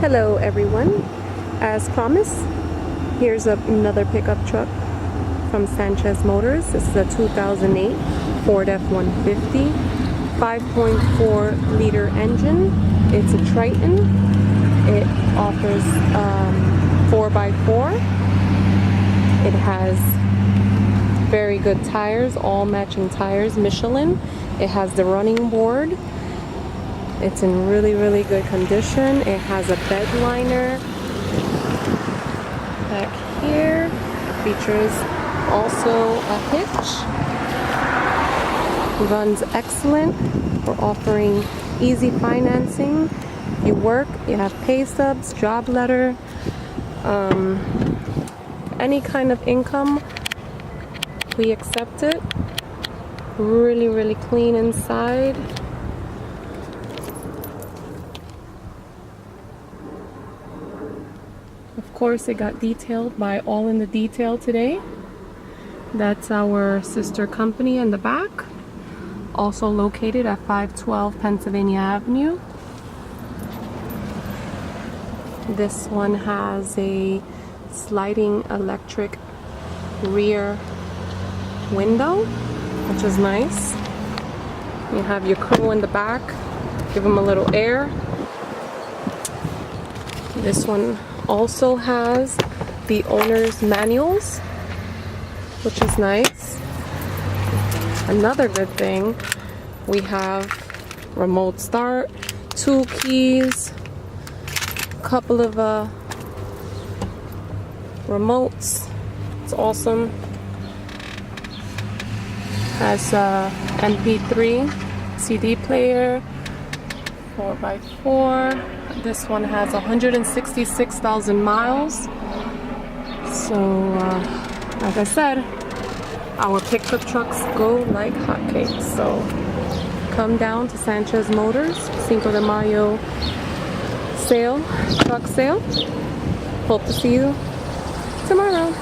Hello everyone, as promised, here's another pickup truck from Sanchez Motors. This is a 2008 Ford F-150, 5.4 liter engine. It's a Triton. It offers 4x4. It has very good tires, all matching tires, Michelin. It has the running board. It's in really good condition. It has a bed liner back here. Features also a hitch. Runs excellent. We're offering easy financing. You work, you have pay stubs, job letter, any kind of income, we accept it. Really clean inside. Of course, it got detailed by All in the Detail today. That's our sister company in the back. Also located at 512 Pennsylvania Avenue. This one has a sliding electric rear window, which is nice. You have your crew in the back. Give them a little air. This one also has the owner's manuals, which is nice. Another good thing, we have remote start, 2 keys, a couple of remotes. It's awesome. Has a MP3 CD player, 4x4. This one has 166,000 miles. So, like I said, our pickup trucks go like hotcakes. So, come down to Sanchez Motors, Cinco de Mayo sale, truck sale. Hope to see you tomorrow.